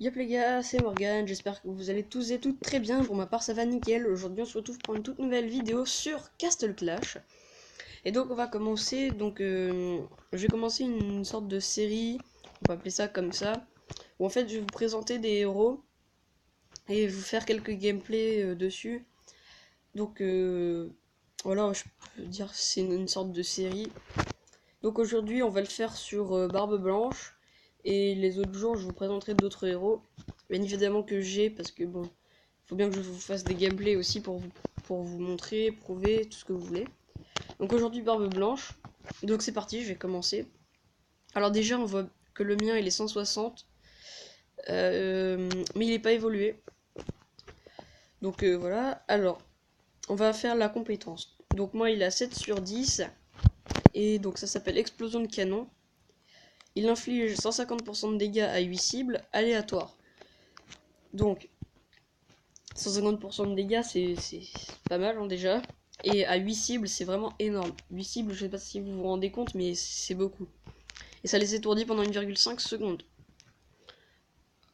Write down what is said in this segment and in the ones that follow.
Yop les gars, c'est Morgan, j'espère que vous allez tous et toutes très bien, pour ma part ça va nickel. Aujourd'hui on se retrouve pour une toute nouvelle vidéo sur Castle Clash. Et donc on va commencer, je vais commencer une sorte de série, on va appeler ça comme ça, où en fait je vais vous présenter des héros et vous faire quelques gameplays dessus. Donc voilà, je peux dire que c'est une sorte de série. Donc aujourd'hui on va le faire sur Barbe Blanche, et les autres jours je vous présenterai d'autres héros. Bien évidemment que j'ai, parce que bon, faut bien que je vous fasse des gameplays aussi pour vous montrer, prouver, tout ce que vous voulez. Donc aujourd'hui Barbe Blanche, donc c'est parti, je vais commencer. Alors déjà on voit que le mien il est 160, mais il n'est pas évolué. Donc voilà, alors on va faire la compétence. Donc moi il a 7 sur 10, et donc ça s'appelle explosion de canon. Il inflige 150% de dégâts à 8 cibles aléatoires. Donc 150% de dégâts, c'est pas mal hein, déjà. Et à 8 cibles, c'est vraiment énorme. 8 cibles, je sais pas si vous vous rendez compte, mais c'est beaucoup. Et ça les étourdit pendant 1,5 secondes.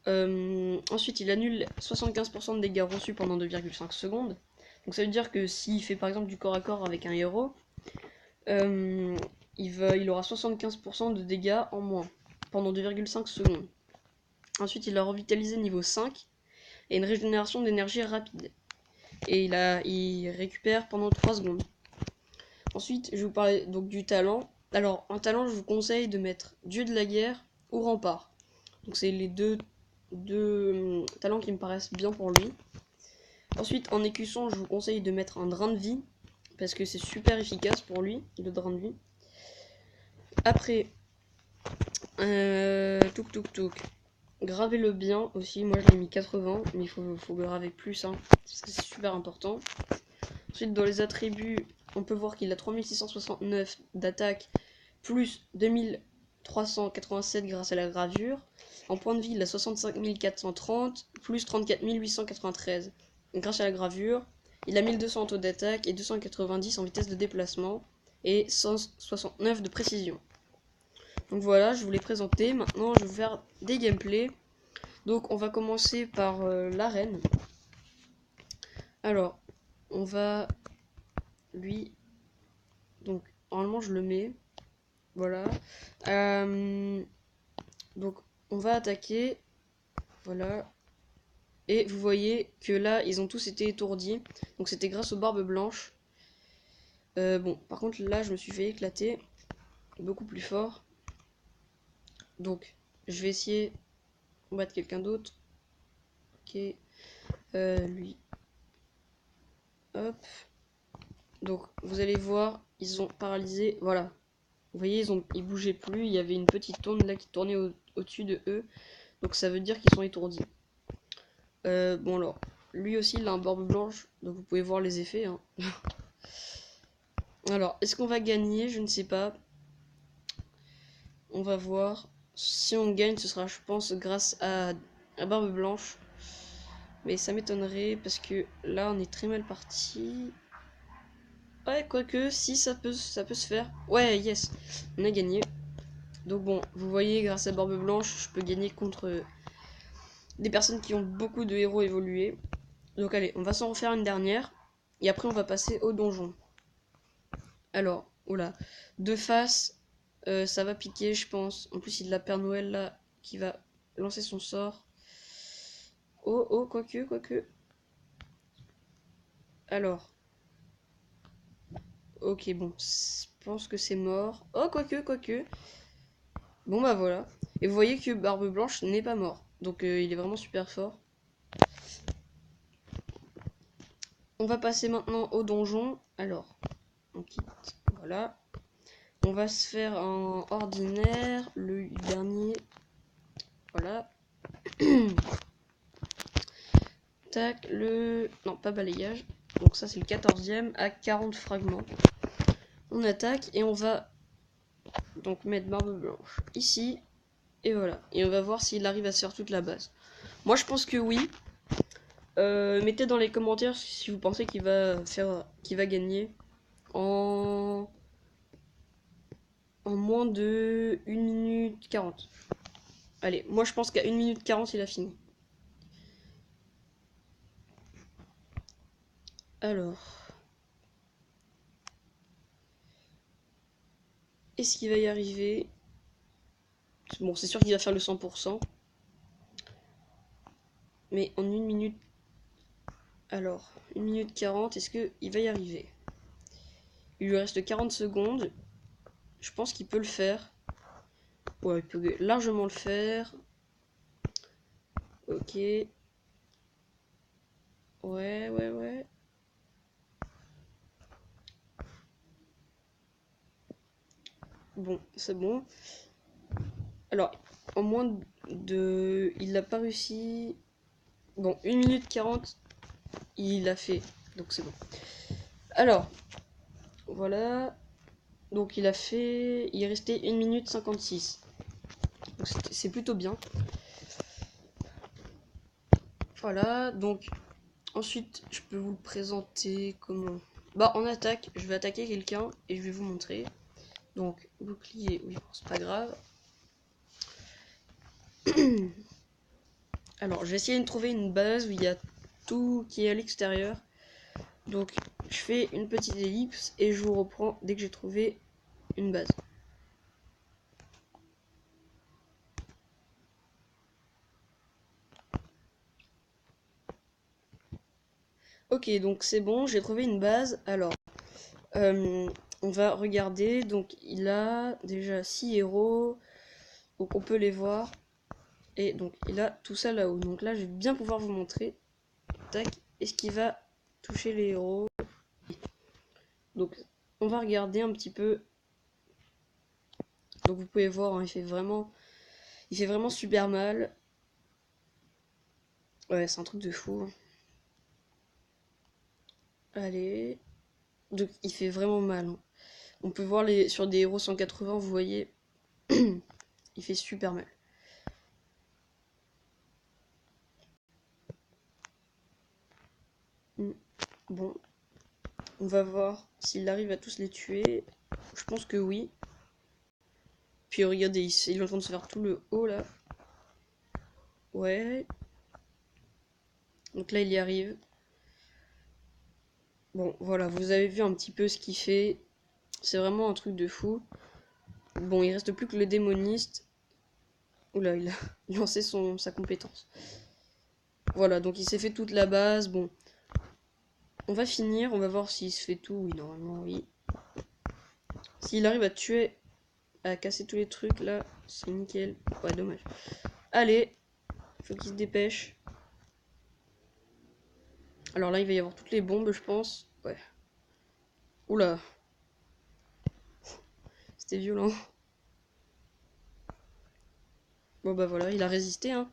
Ensuite, il annule 75% de dégâts reçus pendant 2,5 secondes. Donc ça veut dire que s'il fait par exemple du corps à corps avec un héros, il aura 75% de dégâts en moins pendant 2,5 secondes. Ensuite, il a revitalisé niveau 5 et une régénération d'énergie rapide. Et il récupère pendant 3 secondes. Ensuite, je vais vous parler donc du talent. Alors, en talent, je vous conseille de mettre Dieu de la guerre ou Rempart. Donc, c'est les deux talents qui me paraissent bien pour lui. Ensuite, en écusson, je vous conseille de mettre un drain de vie, parce que c'est super efficace pour lui, le drain de vie. Après, gravez-le bien aussi. Moi, je l'ai mis 80, mais il faut graver plus, hein, parce que c'est super important. Ensuite, dans les attributs, on peut voir qu'il a 3669 d'attaque, plus 2387 grâce à la gravure. En point de vie, il a 65 430, plus 34 893 grâce à la gravure. Il a 1200 en taux d'attaque et 290 en vitesse de déplacement, et 169 de précision. Donc voilà, je vous l'ai présenté. Maintenant, je vais vous faire des gameplays. Donc on va commencer par l'arène. Alors, on va lui... Donc, normalement, je le mets. Voilà. Donc, on va attaquer. Voilà. Et vous voyez que là, ils ont tous été étourdis. Donc, c'était grâce aux barbes blanches. Bon, par contre, là, je me suis fait éclater. Beaucoup plus fort. Donc, je vais essayer de combattre quelqu'un d'autre. Ok. Lui. Hop. Donc, vous allez voir, ils ont paralysé. Voilà. Vous voyez, ils bougeaient plus. Il y avait une petite tourne là qui tournait au-dessus de eux. Donc, ça veut dire qu'ils sont étourdis. Bon alors, lui aussi il a un barbe blanche, donc vous pouvez voir les effets. Hein. Alors, est-ce qu'on va gagner? Je ne sais pas. On va voir. Si on gagne, ce sera, je pense, grâce à barbe blanche. Mais ça m'étonnerait parce que là, on est très mal parti. Ouais, quoique, si ça peut se faire. Ouais, yes, on a gagné. Donc bon, vous voyez, grâce à barbe blanche, je peux gagner contre des personnes qui ont beaucoup de héros évolués. Donc allez, on va s'en refaire une dernière. Et après, on va passer au donjon. Alors, oula, de face, ça va piquer, je pense. En plus, il y a de la Père Noël là qui va lancer son sort. Oh, oh, quoique. Alors, ok, bon, je pense que c'est mort. Oh, quoique. Bon, bah voilà. Et vous voyez que Barbe Blanche n'est pas mort. Donc, il est vraiment super fort. On va passer maintenant au donjon. Alors, on quitte. Voilà. On va se faire un ordinaire, le dernier. Voilà. Tac, non, pas balayage. Donc ça, c'est le 14e à 40 fragments. On attaque et on va donc mettre barbe blanche ici. Et voilà. Et on va voir s'il arrive à se faire toute la base. Moi, je pense que oui. Mettez dans les commentaires si vous pensez qu'il va gagner en moins de 1 minute 40. Allez, moi je pense qu'à 1 minute 40 il a fini. Alors, est-ce qu'il va y arriver? Bon, c'est sûr qu'il va faire le 100%. Mais en 1 minute... Alors, 1 minute 40, est-ce qu'il va y arriver? Il lui reste 40 secondes. Je pense qu'il peut le faire. Ouais, il peut largement le faire. Ok. Ouais. Bon, c'est bon. Alors, en moins de... Il l'a pas réussi. Bon, 1 minute 40, il l'a fait. Donc c'est bon. Alors, voilà. Donc il a fait... Il est resté 1 minute 56. Donc c'est plutôt bien. Voilà, donc... Ensuite, je peux vous le présenter comment... Bah, en attaque, je vais attaquer quelqu'un et je vais vous montrer. Donc, bouclier, oui, bon, c'est pas grave. Alors, je vais essayer de trouver une base où il y a tout qui est à l'extérieur. Donc, je fais une petite ellipse et je vous reprends dès que j'ai trouvé une base. Ok, donc c'est bon, j'ai trouvé une base. Alors, on va regarder. Donc, il a déjà 6 héros. Donc, on peut les voir. Et donc, il a tout ça là-haut. Donc là, je vais bien pouvoir vous montrer. Tac, est-ce qu'il va toucher les héros? Donc, on va regarder un petit peu. Donc, vous pouvez voir, hein, il fait vraiment super mal. Ouais, c'est un truc de fou. Allez. Donc, il fait vraiment mal, hein. On peut voir sur des héros 180, vous voyez, il fait super mal. Bon, on va voir s'il arrive à tous les tuer. Je pense que oui. Puis regardez, il est en train de se faire tout le haut là. Ouais. Donc là, il y arrive. Bon, voilà, vous avez vu un petit peu ce qu'il fait. C'est vraiment un truc de fou. Bon, il reste plus que le démoniste. Oula, il a lancé sa compétence. Voilà, donc il s'est fait toute la base. Bon, on va finir. On va voir s'il se fait tout. Oui, normalement, oui. S'il arrive à tuer, à casser tous les trucs, là, c'est nickel. Ouais, dommage. Allez, faut qu'il se dépêche. Alors là, il va y avoir toutes les bombes, je pense. Ouais. Oula. C'était violent. Bon bah voilà, il a résisté, hein.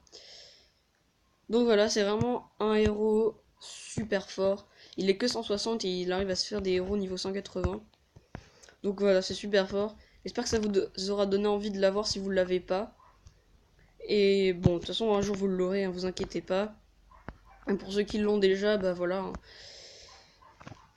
Donc voilà, c'est vraiment un héros super fort. Il est que 160 et il arrive à se faire des héros niveau 180. Donc voilà, c'est super fort. J'espère que ça vous aura donné envie de l'avoir si vous ne l'avez pas. Et bon, de toute façon, un jour vous l'aurez, hein, vous inquiétez pas. Et pour ceux qui l'ont déjà, bah voilà, hein.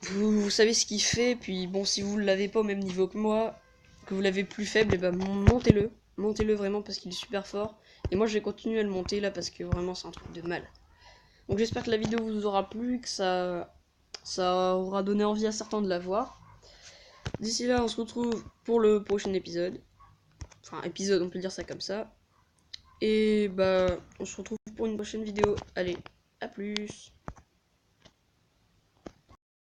Vous savez ce qu'il fait. Puis bon, si vous ne l'avez pas au même niveau que moi, que vous l'avez plus faible, et bah montez-le. Montez-le vraiment parce qu'il est super fort. Et moi, je vais continuer à le monter là parce que vraiment, c'est un truc de mal. Donc j'espère que la vidéo vous aura plu, que ça aura donné envie à certains de la voir. D'ici là, on se retrouve pour le prochain épisode. Enfin, épisode, on peut dire ça comme ça. Et bah, on se retrouve pour une prochaine vidéo. Allez, à plus.